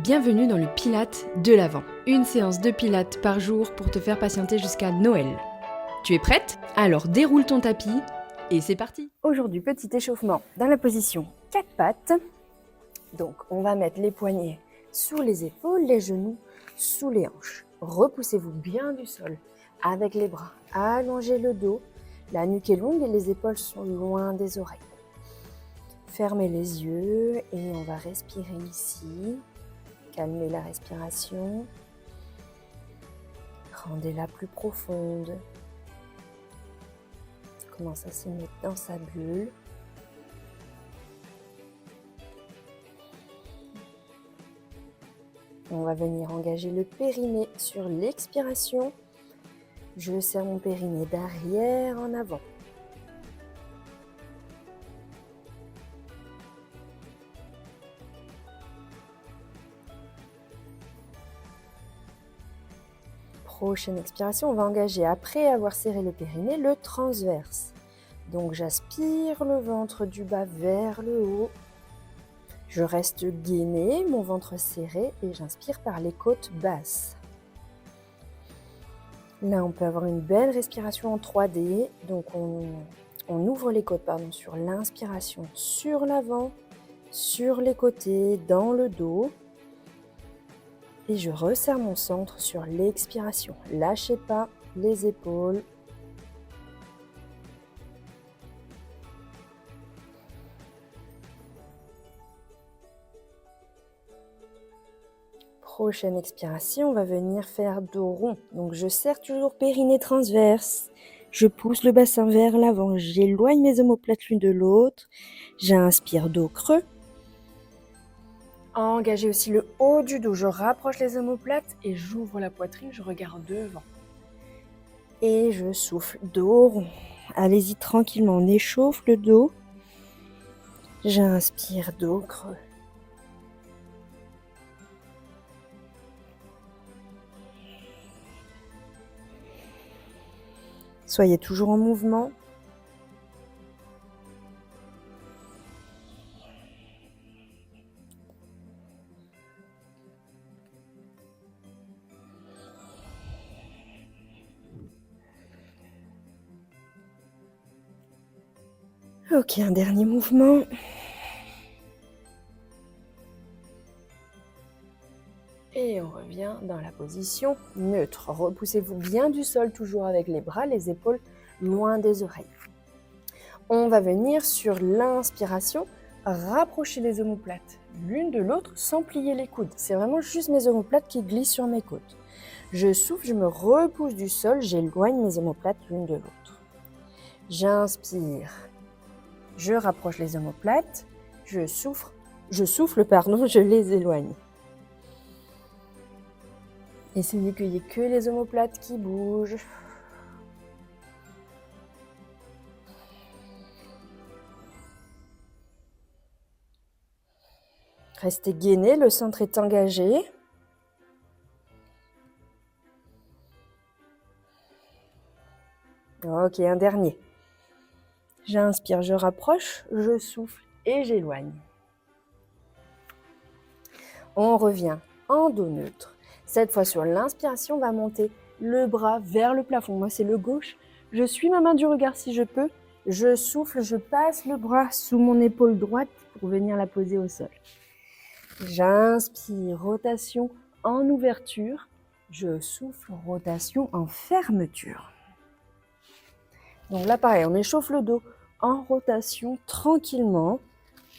Bienvenue dans le Pilates de l'Avent. Une séance de Pilates par jour pour te faire patienter jusqu'à Noël. Tu es prête? Alors déroule ton tapis et c'est parti! Aujourd'hui, petit échauffement dans la position 4 pattes. Donc, on va mettre les poignets sous les épaules, les genoux sous les hanches. Repoussez-vous bien du sol avec les bras. Allongez le dos. La nuque est longue et les épaules sont loin des oreilles. Fermez les yeux et on va respirer ici. Calmez la respiration. Rendez-la plus profonde. Commence à se mettre dans sa bulle. On va venir engager le périnée sur l'expiration. Je serre mon périnée d'arrière en avant. Prochaine expiration, on va engager, après avoir serré le périnée, le transverse. Donc j'aspire le ventre du bas vers le haut. Je reste gainée, mon ventre serré et j'inspire par les côtes basses. Là, on peut avoir une belle respiration en 3D. Donc on ouvre les côtes sur l'inspiration, sur l'avant, sur les côtés, dans le dos. Et je resserre mon centre sur l'expiration. Lâchez pas les épaules. Prochaine expiration, on va venir faire dos rond. Donc je serre toujours périnée transverse. Je pousse le bassin vers l'avant. J'éloigne mes omoplates l'une de l'autre. J'inspire dos creux. Engagez aussi le haut du dos. Je rapproche les omoplates et j'ouvre la poitrine. Je regarde devant. Et je souffle dos rond. Allez-y tranquillement. On échauffe le dos. J'inspire dos creux. Soyez toujours en mouvement. Ok, un dernier mouvement. Et on revient dans la position neutre. Repoussez-vous bien du sol, toujours avec les bras, les épaules loin des oreilles. On va venir sur l'inspiration, rapprocher les omoplates l'une de l'autre sans plier les coudes. C'est vraiment juste mes omoplates qui glissent sur mes côtes. Je souffle, je me repousse du sol, j'éloigne mes omoplates l'une de l'autre. J'inspire, je rapproche les omoplates, je souffle, je les éloigne. Essayez qu'il n'y ait que les omoplates qui bougent. Restez gainé, le centre est engagé. Ok, un dernier. J'inspire, je rapproche, je souffle et j'éloigne. On revient en dos neutre. Cette fois, sur l'inspiration, on va monter le bras vers le plafond. Moi, c'est le gauche. Je suis ma main du regard si je peux. Je souffle, je passe le bras sous mon épaule droite pour venir la poser au sol. J'inspire, rotation en ouverture. Je souffle, rotation en fermeture. Donc là, pareil, on échauffe le dos en rotation tranquillement.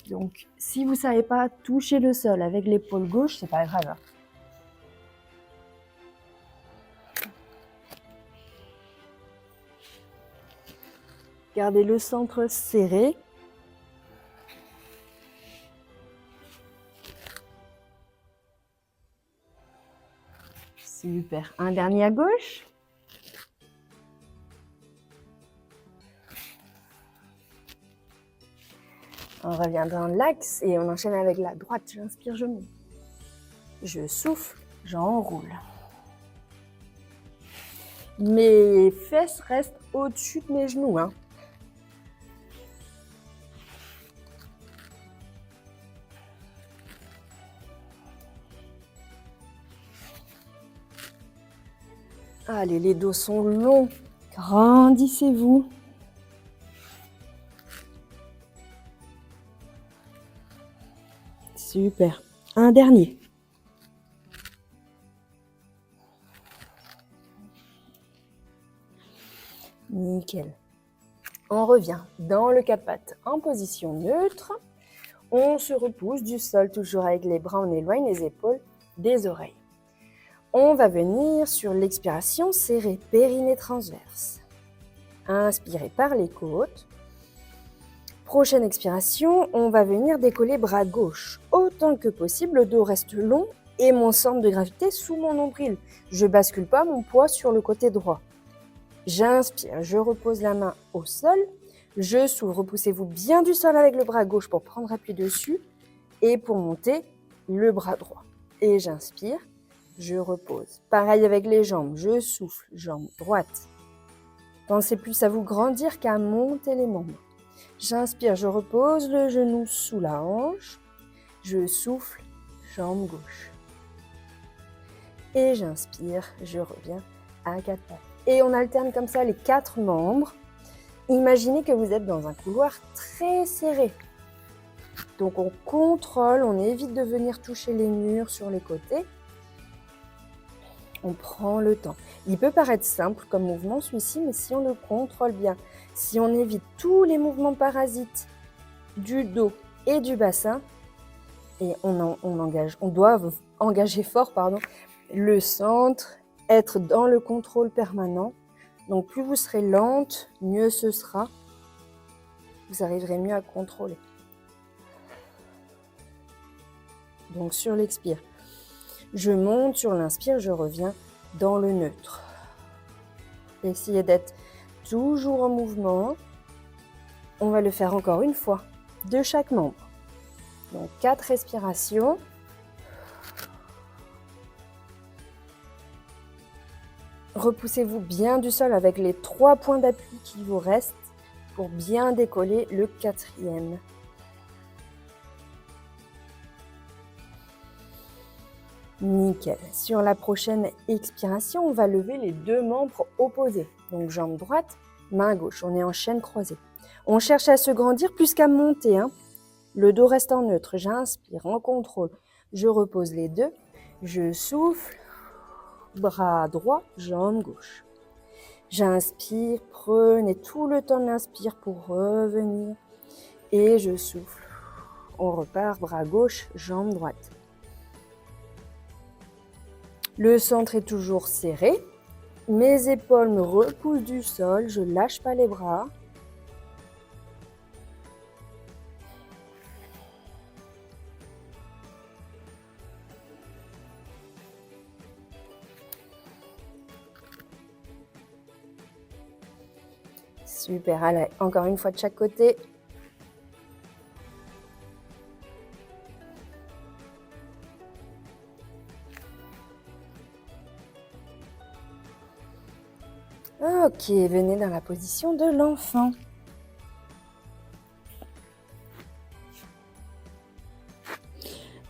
Donc, si vous ne savez pas toucher le sol avec l'épaule gauche, c'est pas grave. Gardez le centre serré. Super. Un dernier à gauche. On revient dans l'axe et on enchaîne avec la droite. J'inspire, je monte. Je souffle, j'enroule. Mes fesses restent au-dessus de mes genoux. Allez, les dos sont longs. Grandissez-vous. Super. Un dernier. Nickel. On revient dans le quatre pattes en position neutre. On se repousse du sol, toujours avec les bras, on éloigne les épaules des oreilles. On va venir sur l'expiration, serrer périnée transverse. Inspirez par les côtes. Prochaine expiration, on va venir décoller bras gauche. Autant que possible, le dos reste long et mon centre de gravité sous mon nombril. Je bascule pas mon poids sur le côté droit. J'inspire, je repose la main au sol. Je s'ouvre, repoussez-vous bien du sol avec le bras gauche pour prendre appui dessus et pour monter le bras droit. Et j'inspire, je repose. Pareil avec les jambes, je souffle, jambe droite. Pensez plus à vous grandir qu'à monter les membres. J'inspire, je repose le genou sous la hanche. Je souffle, jambe gauche. Et j'inspire, je reviens à quatre pattes. Et on alterne comme ça les quatre membres. Imaginez que vous êtes dans un couloir très serré. Donc on contrôle, on évite de venir toucher les murs sur les côtés. On prend le temps. Il peut paraître simple comme mouvement celui-ci, mais si on le contrôle bien, si on évite tous les mouvements parasites du dos et du bassin, et on doit engager fort, le centre, être dans le contrôle permanent. Donc plus vous serez lente, mieux ce sera. Vous arriverez mieux à contrôler. Donc sur l'expire, je monte, sur l'inspire, je reviens dans le neutre. Essayez d'être toujours en mouvement. On va le faire encore une fois, de chaque membre. Donc 4 respirations. Repoussez-vous bien du sol avec les 3 points d'appui qui vous restent pour bien décoller le 4e. Nickel. Sur la prochaine expiration, on va lever les 2 membres opposés. Donc jambe droite, main gauche. On est en chaîne croisée. On cherche à se grandir plus qu'à monter. Le dos reste en neutre. J'inspire en contrôle. Je repose les 2. Je souffle. Bras droit, jambe gauche. J'inspire, prenez tout le temps de l'inspire pour revenir. Et je souffle. On repart, bras gauche, jambe droite. Le centre est toujours serré. Mes épaules me repoussent du sol. Je ne lâche pas les bras. Super, allez, encore une fois de chaque côté. Ok, venez dans la position de l'enfant.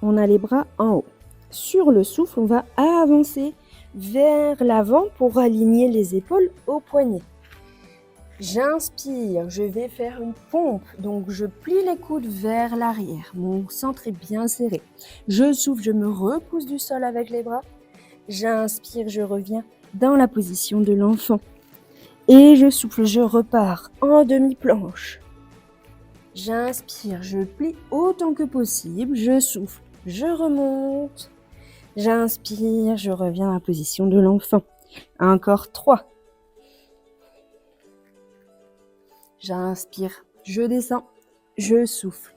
On a les bras en haut. Sur le souffle, on va avancer vers l'avant pour aligner les épaules aux poignets. J'inspire, je vais faire une pompe, donc je plie les coudes vers l'arrière. Mon centre est bien serré. Je souffle, je me repousse du sol avec les bras. J'inspire, je reviens dans la position de l'enfant. Et je souffle, je repars en demi-planche. J'inspire, je plie autant que possible. Je souffle, je remonte. J'inspire, je reviens à la position de l'enfant. Encore 3. J'inspire, je descends, je souffle,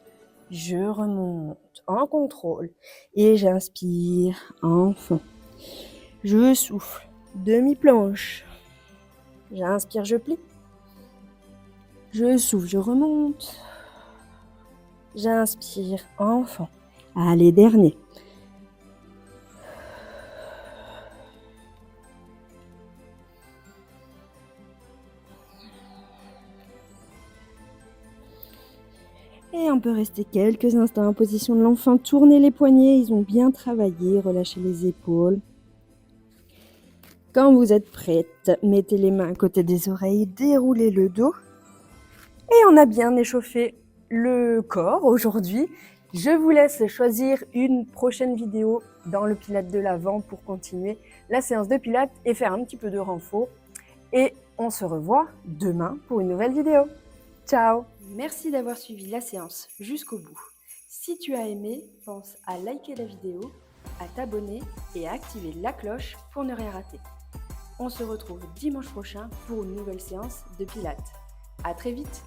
je remonte en contrôle. Et j'inspire, enfant. Je souffle, demi-planche. J'inspire, je plie. Je souffle, je remonte. J'inspire, enfant. Allez, dernier. Et on peut rester quelques instants en position de l'enfant. Tournez les poignets, ils ont bien travaillé. Relâchez les épaules. Quand vous êtes prête, mettez les mains à côté des oreilles, déroulez le dos. Et on a bien échauffé le corps aujourd'hui. Je vous laisse choisir une prochaine vidéo dans le Pilates de l'avant pour continuer la séance de Pilates et faire un petit peu de renfort. Et on se revoit demain pour une nouvelle vidéo. Ciao! Merci d'avoir suivi la séance jusqu'au bout. Si tu as aimé, pense à liker la vidéo, à t'abonner et à activer la cloche pour ne rien rater. On se retrouve dimanche prochain pour une nouvelle séance de Pilates. À très vite!